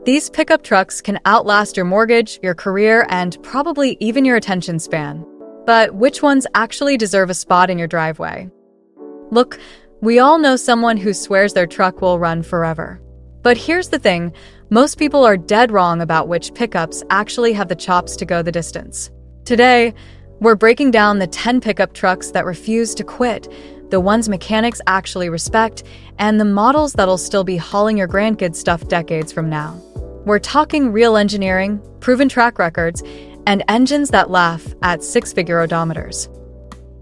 These pickup trucks can outlast your mortgage, your career, and probably even your attention span. But which ones actually deserve a spot in your driveway? Look, we all know someone who swears their truck will run forever. But here's the thing, most people are dead wrong about which pickups actually have the chops to go the distance. Today, we're breaking down the 10 pickup trucks that refuse to quit, the ones mechanics actually respect, and the models that'll still be hauling your grandkids' stuff decades from now. We're talking real engineering, proven track records, and engines that laugh at six-figure odometers.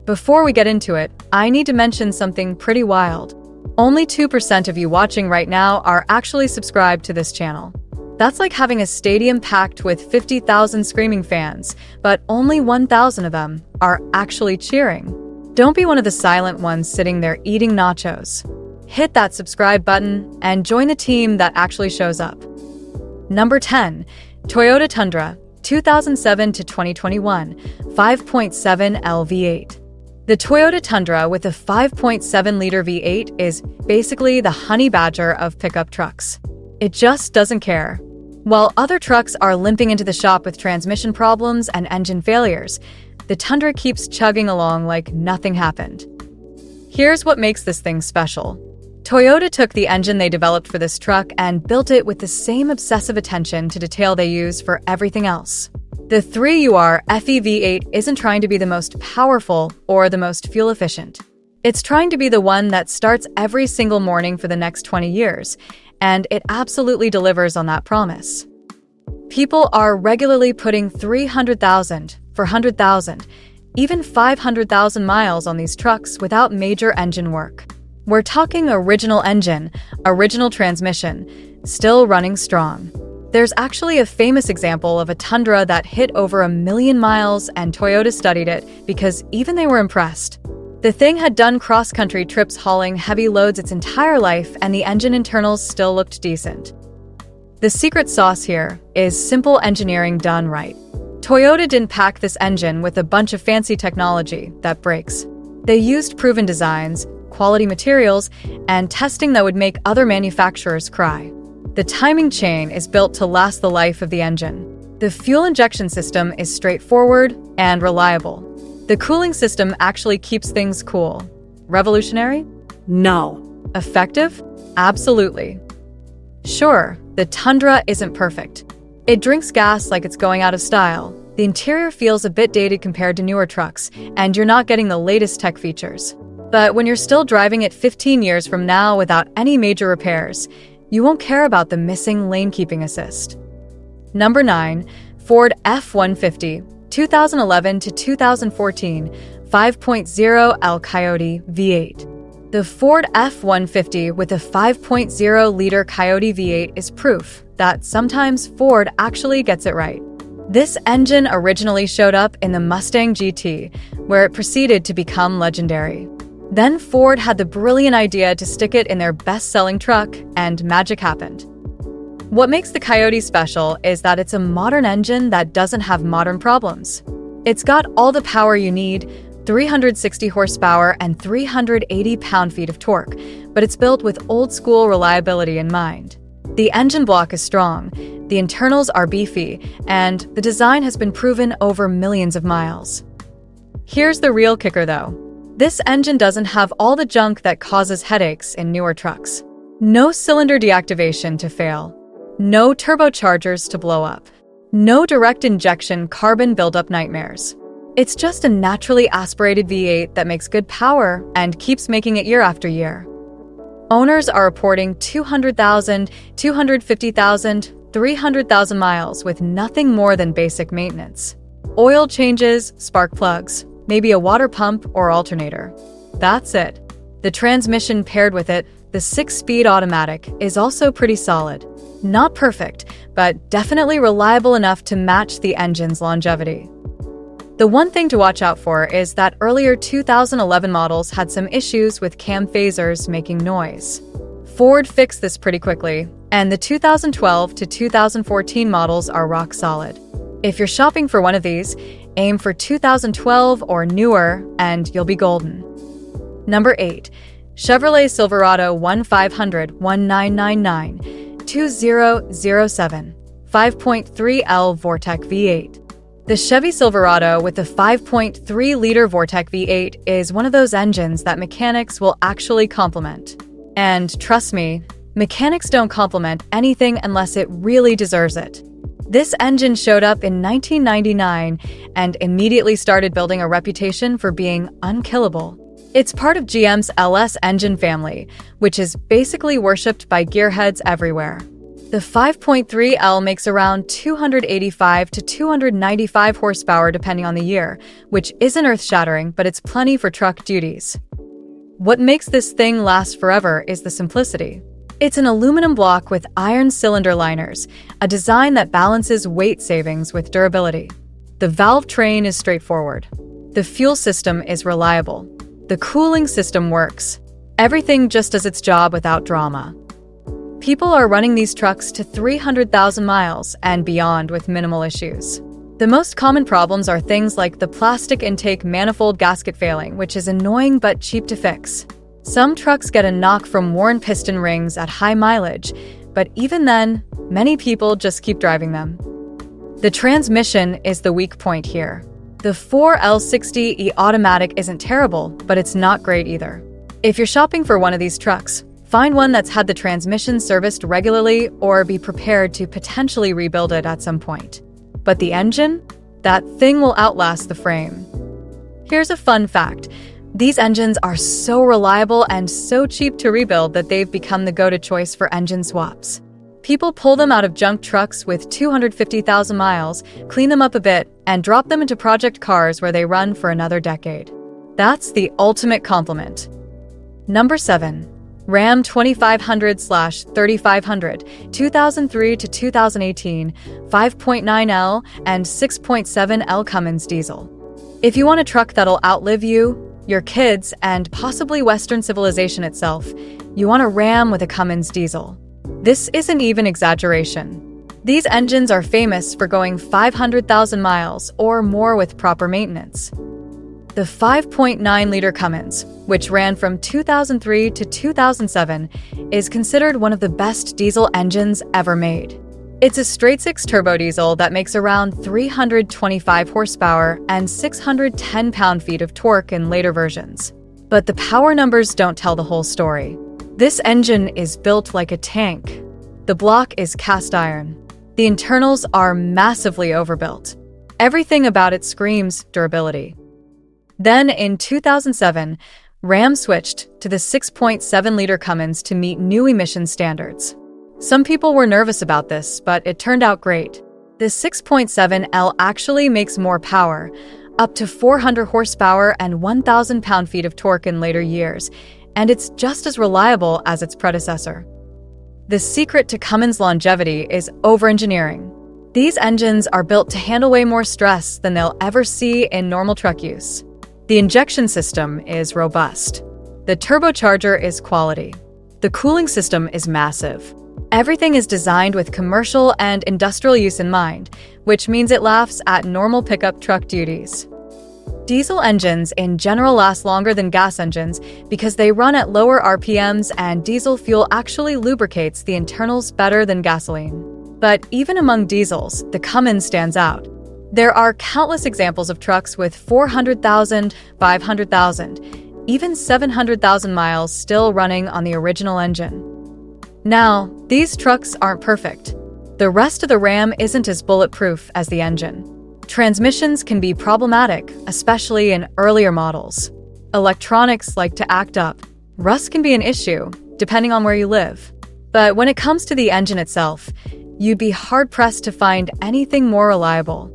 Before we get into it, I need to mention something pretty wild. Only 2% of you watching right now are actually subscribed to this channel. That's like having a stadium packed with 50,000 screaming fans, but only 1,000 of them are actually cheering. Don't be one of the silent ones sitting there eating nachos. Hit that subscribe button and join the team that actually shows up. Number 10. Toyota Tundra, 2007 to 2021, 5.7L V8. The Toyota Tundra with a 5.7-liter V8 is basically the honey badger of pickup trucks. It just doesn't care. While other trucks are limping into the shop with transmission problems and engine failures, the Tundra keeps chugging along like nothing happened. Here's what makes this thing special. Toyota took the engine they developed for this truck and built it with the same obsessive attention to detail they use for everything else. The 3UR FE V8 isn't trying to be the most powerful or the most fuel efficient. It's trying to be the one that starts every single morning for the next 20 years, and it absolutely delivers on that promise. People are regularly putting 300,000, 400,000, even 500,000 miles on these trucks without major engine work. We're talking original engine, original transmission, still running strong. There's actually a famous example of a Tundra that hit over 1 million miles, and Toyota studied it because even they were impressed. The thing had done cross-country trips hauling heavy loads its entire life, and the engine internals still looked decent. The secret sauce here is simple engineering done right. Toyota didn't pack this engine with a bunch of fancy technology that breaks. They used proven designs, quality materials, and testing that would make other manufacturers cry. The timing chain is built to last the life of the engine. The fuel injection system is straightforward and reliable. The cooling system actually keeps things cool. Revolutionary? No. Effective? Absolutely. Sure, the Tundra isn't perfect. It drinks gas like it's going out of style. The interior feels a bit dated compared to newer trucks, and you're not getting the latest tech features. But when you're still driving it 15 years from now without any major repairs, you won't care about the missing lane-keeping assist. Number 9. Ford F-150, 2011 to 2014, 5.0L Coyote V8. The Ford F-150 with a 5.0-liter Coyote V8 is proof that sometimes Ford actually gets it right. This engine originally showed up in the Mustang GT, where it proceeded to become legendary. Then Ford had the brilliant idea to stick it in their best-selling truck, and magic happened. What makes the Coyote special is that it's a modern engine that doesn't have modern problems. It's got all the power you need, 360 horsepower and 380 pound-feet of torque, but it's built with old-school reliability in mind. The engine block is strong, the internals are beefy, and the design has been proven over millions of miles. Here's the real kicker, though. This engine doesn't have all the junk that causes headaches in newer trucks. No cylinder deactivation to fail. No turbochargers to blow up. No direct injection carbon buildup nightmares. It's just a naturally aspirated V8 that makes good power and keeps making it year after year. Owners are reporting 200,000, 250,000, 300,000 miles with nothing more than basic maintenance. Oil changes, spark plugs, maybe a water pump or alternator. That's it. The transmission paired with it, the 6-speed automatic, is also pretty solid. Not perfect, but definitely reliable enough to match the engine's longevity. The one thing to watch out for is that earlier 2011 models had some issues with cam phasers making noise. Ford fixed this pretty quickly, and the 2012 to 2014 models are rock solid. If you're shopping for one of these, aim for 2012 or newer, and you'll be golden. Number 8. Chevrolet Silverado 1500 1999, 2007 5.3L Vortec V8. The Chevy Silverado with the 5.3-liter Vortec V8 is one of those engines that mechanics will actually compliment. And trust me, mechanics don't compliment anything unless it really deserves it. This engine showed up in 1999 and immediately started building a reputation for being unkillable. It's part of GM's LS engine family, which is basically worshipped by gearheads everywhere. The 5.3L makes around 285 to 295 horsepower depending on the year, which isn't earth-shattering, but it's plenty for truck duties. What makes this thing last forever is the simplicity. It's an aluminum block with iron cylinder liners, a design that balances weight savings with durability. The valve train is straightforward. The fuel system is reliable. The cooling system works. Everything just does its job without drama. People are running these trucks to 300,000 miles and beyond with minimal issues. The most common problems are things like the plastic intake manifold gasket failing, which is annoying but cheap to fix. Some trucks get a knock from worn piston rings at high mileage, but even then, many people just keep driving them. The transmission is the weak point here. The 4L60E automatic isn't terrible, but it's not great either. If you're shopping for one of these trucks, find one that's had the transmission serviced regularly or be prepared to potentially rebuild it at some point. But the engine? That thing will outlast the frame. Here's a fun fact. These engines are so reliable and so cheap to rebuild that they've become the go-to choice for engine swaps. People pull them out of junk trucks with 250,000 miles, clean them up a bit, and drop them into project cars where they run for another decade. That's the ultimate compliment. Number 7. Ram 2500/3500, 2003 to 2018, 5.9L and 6.7L Cummins diesel. If you want a truck that'll outlive you, your kids, and possibly Western civilization itself, you want a Ram with a Cummins diesel. This isn't even exaggeration. These engines are famous for going 500,000 miles or more with proper maintenance. The 5.9-liter Cummins, which ran from 2003 to 2007, is considered one of the best diesel engines ever made. It's a straight-six turbo diesel that makes around 325 horsepower and 610 pound-feet of torque in later versions. But the power numbers don't tell the whole story. This engine is built like a tank. The block is cast iron. The internals are massively overbuilt. Everything about it screams durability. Then, in 2007, Ram switched to the 6.7-liter Cummins to meet new emission standards. Some people were nervous about this, but it turned out great. The 6.7L actually makes more power, up to 400 horsepower and 1,000 pound-feet of torque in later years, and it's just as reliable as its predecessor. The secret to Cummins' longevity is over-engineering. These engines are built to handle way more stress than they'll ever see in normal truck use. The injection system is robust. The turbocharger is quality. The cooling system is massive. Everything is designed with commercial and industrial use in mind, which means it laughs at normal pickup truck duties. Diesel engines in general last longer than gas engines because they run at lower RPMs and diesel fuel actually lubricates the internals better than gasoline. But even among diesels, the Cummins stands out. There are countless examples of trucks with 400,000, 500,000, even 700,000 miles still running on the original engine. Now, these trucks aren't perfect. The rest of the Ram isn't as bulletproof as the engine. Transmissions can be problematic, especially in earlier models. Electronics like to act up. Rust can be an issue, depending on where you live. But when it comes to the engine itself, you'd be hard-pressed to find anything more reliable.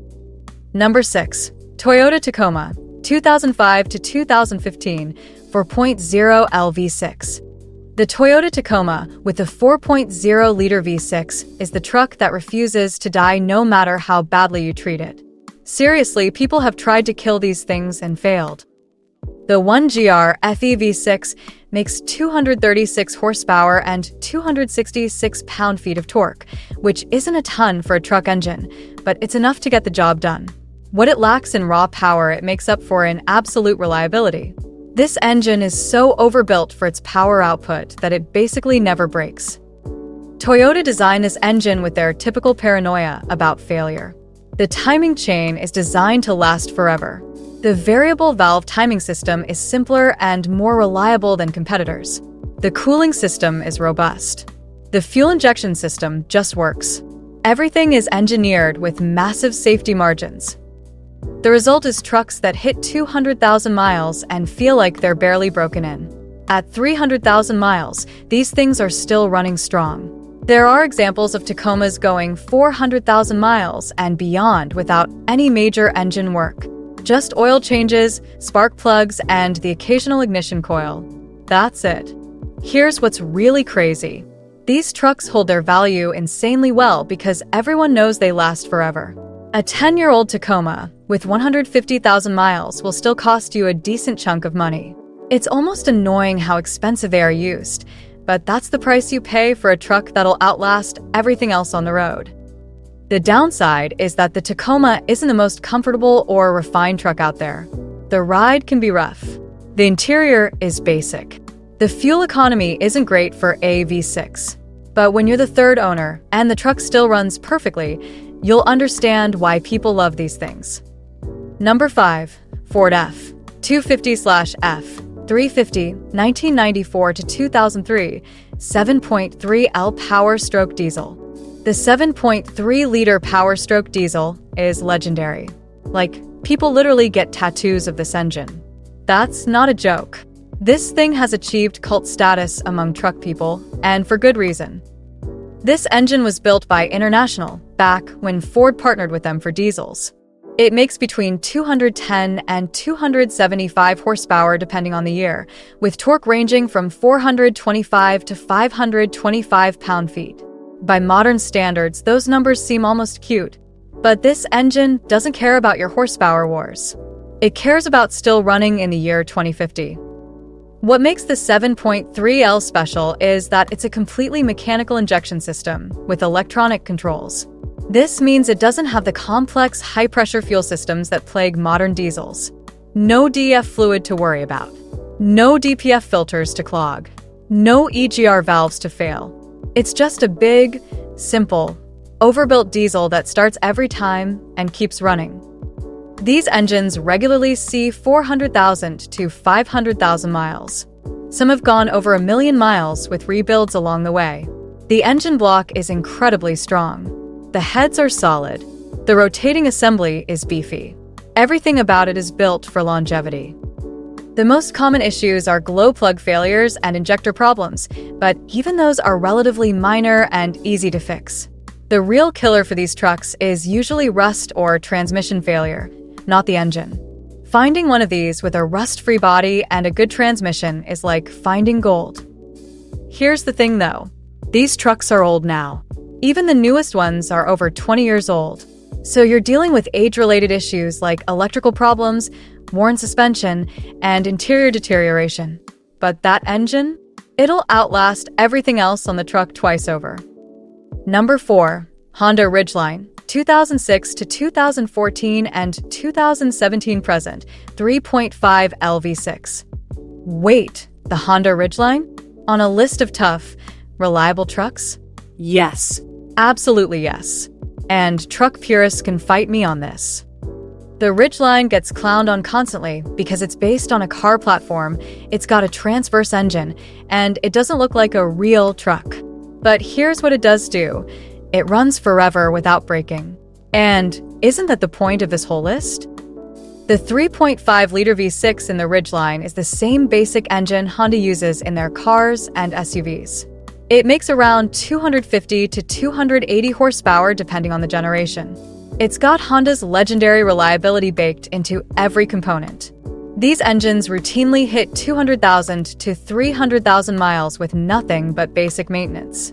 Number 6. Toyota Tacoma, 2005 to 2015, 4.0L V6. The Toyota Tacoma with the 4.0-liter V6 is the truck that refuses to die no matter how badly you treat it. Seriously, people have tried to kill these things and failed. The 1GR FE V6 makes 236 horsepower and 266 pound-feet of torque, which isn't a ton for a truck engine, but it's enough to get the job done. What it lacks in raw power, it makes up for in absolute reliability. This engine is so overbuilt for its power output that it basically never breaks. Toyota designed this engine with their typical paranoia about failure. The timing chain is designed to last forever. The variable valve timing system is simpler and more reliable than competitors. The cooling system is robust. The fuel injection system just works. Everything is engineered with massive safety margins. The result is trucks that hit 200,000 miles and feel like they're barely broken in. At 300,000 miles, these things are still running strong. There are examples of Tacomas going 400,000 miles and beyond without any major engine work. Just oil changes, spark plugs, and the occasional ignition coil. That's it. Here's what's really crazy. These trucks hold their value insanely well because everyone knows they last forever. A 10-year-old Tacoma with 150,000 miles will still cost you a decent chunk of money. It's almost annoying how expensive they are used, but that's the price you pay for a truck that'll outlast everything else on the road. The downside is that the Tacoma isn't the most comfortable or refined truck out there. The ride can be rough. The interior is basic. The fuel economy isn't great for a V6. But when you're the third owner and the truck still runs perfectly, you'll understand why people love these things. Number 5. Ford F-250/F 350, 1994 to 2003, 7.3L Power Stroke Diesel. The 7.3-liter Power Stroke Diesel is legendary. Like, people literally get tattoos of this engine. That's not a joke. This thing has achieved cult status among truck people, and for good reason. This engine was built by International back when Ford partnered with them for diesels. It makes between 210 and 275 horsepower depending on the year, with torque ranging from 425 to 525 pound-feet. By modern standards, those numbers seem almost cute. But this engine doesn't care about your horsepower wars. It cares about still running in the year 2050. What makes the 7.3L special is that it's a completely mechanical injection system with electronic controls. This means it doesn't have the complex high-pressure fuel systems that plague modern diesels. No DEF fluid to worry about. No DPF filters to clog. No EGR valves to fail. It's just a big, simple, overbuilt diesel that starts every time and keeps running. These engines regularly see 400,000 to 500,000 miles. Some have gone over 1 million miles with rebuilds along the way. The engine block is incredibly strong. The heads are solid. The rotating assembly is beefy. Everything about it is built for longevity. The most common issues are glow plug failures and injector problems, but even those are relatively minor and easy to fix. The real killer for these trucks is usually rust or transmission failure, not the engine. Finding one of these with a rust-free body and a good transmission is like finding gold. Here's the thing though, these trucks are old now. Even the newest ones are over 20 years old. So you're dealing with age-related issues like electrical problems, worn suspension, and interior deterioration. But that engine? It'll outlast everything else on the truck twice over. Number 4. Honda Ridgeline, 2006 to 2014 and 2017 present, 3.5 LV6. Wait, the Honda Ridgeline? On a list of tough, reliable trucks? Yes, absolutely yes. And truck purists can fight me on this. The Ridgeline gets clowned on constantly because it's based on a car platform, it's got a transverse engine, and it doesn't look like a real truck. But here's what it does do. It runs forever without braking. And isn't that the point of this whole list? The 3.5-liter V6 in the Ridgeline is the same basic engine Honda uses in their cars and SUVs. It makes around 250 to 280 horsepower depending on the generation. It's got Honda's legendary reliability baked into every component. These engines routinely hit 200,000 to 300,000 miles with nothing but basic maintenance.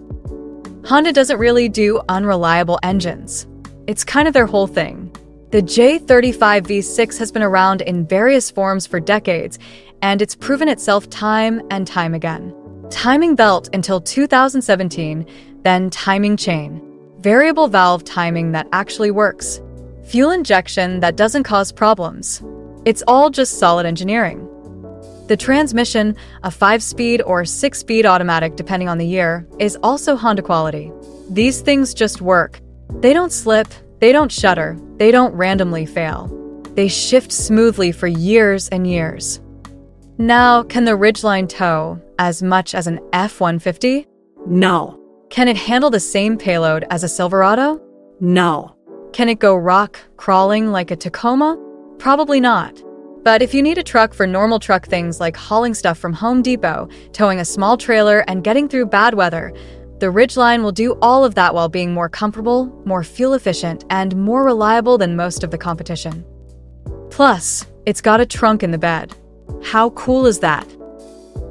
Honda doesn't really do unreliable engines. It's kind of their whole thing. The J35 V6 has been around in various forms for decades, and it's proven itself time and time again. Timing belt until 2017, then timing chain. Variable valve timing that actually works. Fuel injection that doesn't cause problems. It's all just solid engineering. The transmission, a 5-speed or 6-speed automatic depending on the year, is also Honda quality. These things just work. They don't slip, they don't shudder, they don't randomly fail. They shift smoothly for years and years. Now, can the Ridgeline tow as much as an F-150? No. Can it handle the same payload as a Silverado? No. Can it go rock crawling like a Tacoma? Probably not. But if you need a truck for normal truck things like hauling stuff from Home Depot, towing a small trailer, and getting through bad weather, the Ridgeline will do all of that while being more comfortable, more fuel efficient, and more reliable than most of the competition. Plus, it's got a trunk in the bed. How cool is that?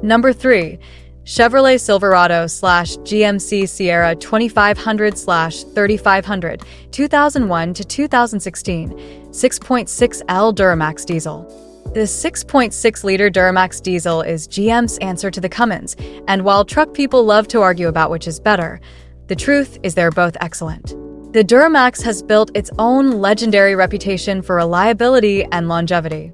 Number 3. Chevrolet Silverado / GMC Sierra 2500/3500, 2001 to 2016, 6.6L Duramax diesel. The 6.6-liter Duramax diesel is GM's answer to the Cummins, and while truck people love to argue about which is better, the truth is they're both excellent. The Duramax has built its own legendary reputation for reliability and longevity.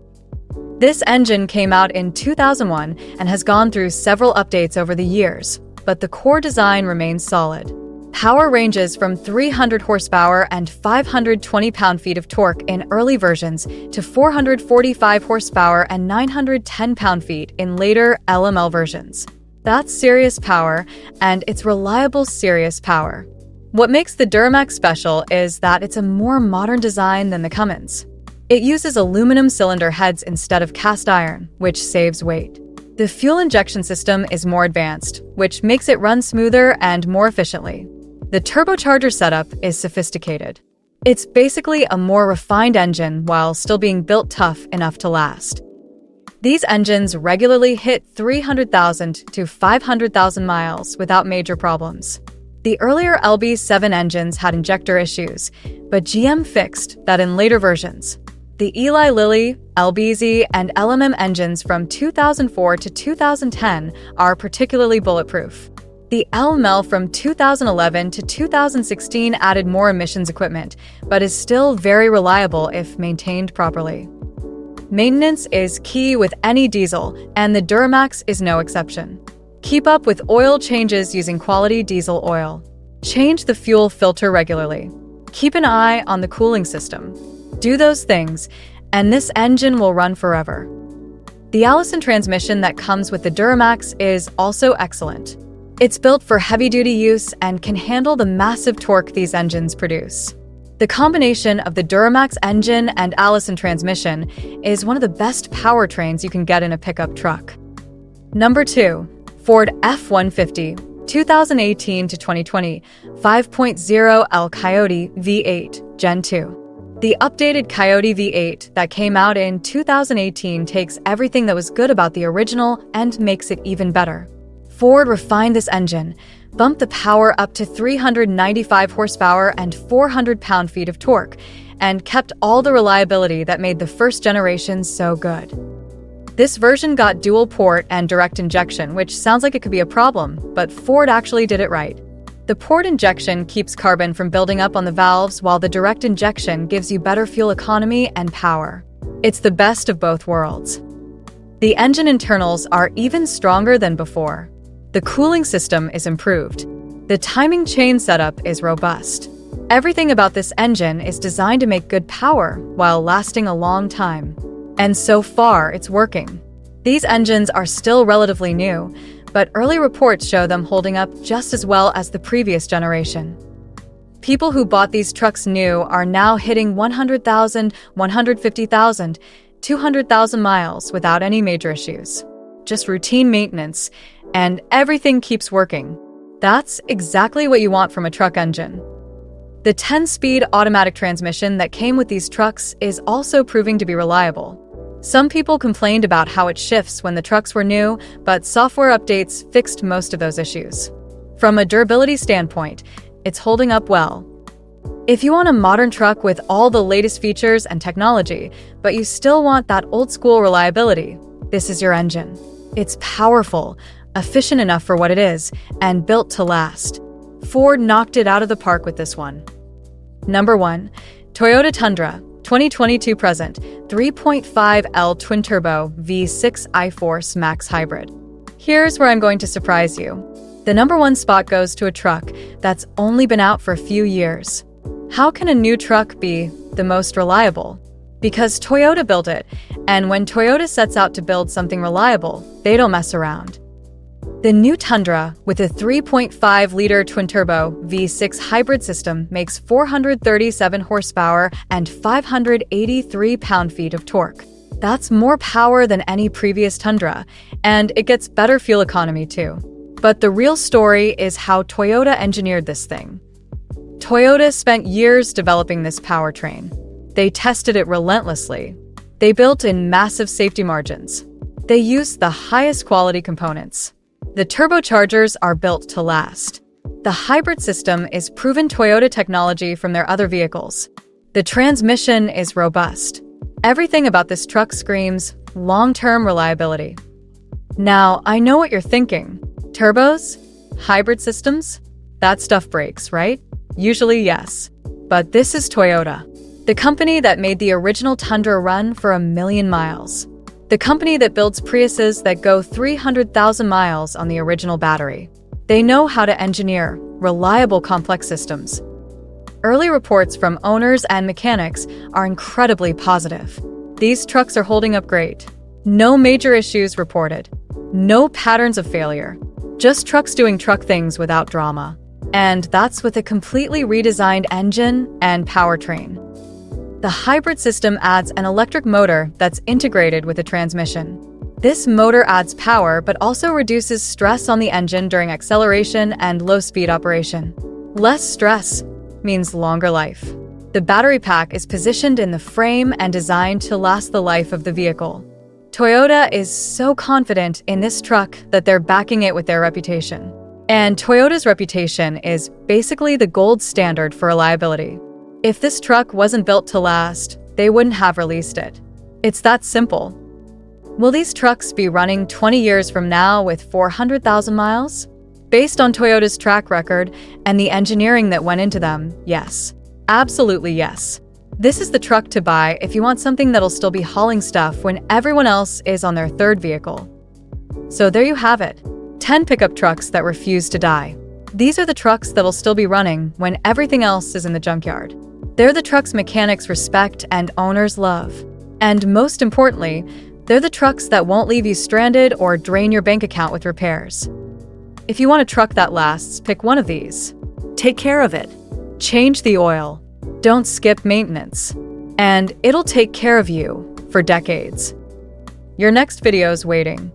This engine came out in 2001 and has gone through several updates over the years, but the core design remains solid. Power ranges from 300 horsepower and 520 pound-feet of torque in early versions to 445 horsepower and 910 pound-feet in later LML versions. That's serious power, and it's reliable serious power. What makes the Duramax special is that it's a more modern design than the Cummins. It uses aluminum cylinder heads instead of cast iron, which saves weight. The fuel injection system is more advanced, which makes it run smoother and more efficiently. The turbocharger setup is sophisticated. It's basically a more refined engine while still being built tough enough to last. These engines regularly hit 300,000 to 500,000 miles without major problems. The earlier LB7 engines had injector issues, but GM fixed that in later versions. The Eli Lilly, LBZ, and LMM engines from 2004 to 2010 are particularly bulletproof. The LML from 2011 to 2016 added more emissions equipment, but is still very reliable if maintained properly. Maintenance is key with any diesel, and the Duramax is no exception. Keep up with oil changes using quality diesel oil. Change the fuel filter regularly. Keep an eye on the cooling system. Do those things, and this engine will run forever. The Allison transmission that comes with the Duramax is also excellent. It's built for heavy-duty use and can handle the massive torque these engines produce. The combination of the Duramax engine and Allison transmission is one of the best powertrains you can get in a pickup truck. Number 2. Ford F-150, 2018 to 2020, 5.0L Coyote V8, Gen 2. The updated Coyote V8 that came out in 2018 takes everything that was good about the original and makes it even better. Ford refined this engine, bumped the power up to 395 horsepower and 400 pound-feet of torque, and kept all the reliability that made the first generation so good. This version got dual port and direct injection, which sounds like it could be a problem, but Ford actually did it right. The port injection keeps carbon from building up on the valves, while the direct injection gives you better fuel economy and power. It's the best of both worlds. The engine internals are even stronger than before. The cooling system is improved. The timing chain setup is robust. Everything about this engine is designed to make good power while lasting a long time. And so far, it's working. These engines are still relatively new, but early reports show them holding up just as well as the previous generation. People who bought these trucks new are now hitting 100,000, 150,000, 200,000 miles without any major issues. Just routine maintenance, and everything keeps working. That's exactly what you want from a truck engine. The 10-speed automatic transmission that came with these trucks is also proving to be reliable. Some people complained about how it shifts when the trucks were new, but software updates fixed most of those issues. From a durability standpoint, it's holding up well. If you want a modern truck with all the latest features and technology, but you still want that old-school reliability, this is your engine. It's powerful, efficient enough for what it is, and built to last. Ford knocked it out of the park with this one. Number 1. Toyota Tundra, 2022 present 3.5L twin-turbo V6 I-Force Max Hybrid. Here's where I'm going to surprise you. The number one spot goes to a truck that's only been out for a few years. How can a new truck be the most reliable? Because Toyota built it, and when Toyota sets out to build something reliable, they don't mess around. The new Tundra, with a 3.5-liter twin-turbo V6 hybrid system, makes 437 horsepower and 583 pound-feet of torque. That's more power than any previous Tundra, and it gets better fuel economy too. But the real story is how Toyota engineered this thing. Toyota spent years developing this powertrain. They tested it relentlessly. They built in massive safety margins. They used the highest quality components. The turbochargers are built to last. The hybrid system is proven Toyota technology from their other vehicles. The transmission is robust. Everything about this truck screams long-term reliability. Now, I know what you're thinking. Turbos? Hybrid systems? That stuff breaks, right? Usually, yes. But this is Toyota, the company that made the original Tundra run for 1 million miles. The company that builds Priuses that go 300,000 miles on the original battery. They know how to engineer reliable complex systems. Early reports from owners and mechanics are incredibly positive. These trucks are holding up great. No major issues reported. No patterns of failure. Just trucks doing truck things without drama. And that's with a completely redesigned engine and powertrain. The hybrid system adds an electric motor that's integrated with a transmission. This motor adds power but also reduces stress on the engine during acceleration and low-speed operation. Less stress means longer life. The battery pack is positioned in the frame and designed to last the life of the vehicle. Toyota is so confident in this truck that they're backing it with their reputation. And Toyota's reputation is basically the gold standard for reliability. If this truck wasn't built to last, they wouldn't have released it. It's that simple. Will these trucks be running 20 years from now with 400,000 miles? Based on Toyota's track record and the engineering that went into them, yes. Absolutely yes. This is the truck to buy if you want something that'll still be hauling stuff when everyone else is on their third vehicle. So there you have it. 10 pickup trucks that refuse to die. These are the trucks that'll still be running when everything else is in the junkyard. They're the trucks mechanics respect and owners love. And most importantly, they're the trucks that won't leave you stranded or drain your bank account with repairs. If you want a truck that lasts, pick one of these. Take care of it. Change the oil. Don't skip maintenance. And it'll take care of you for decades. Your next video's waiting.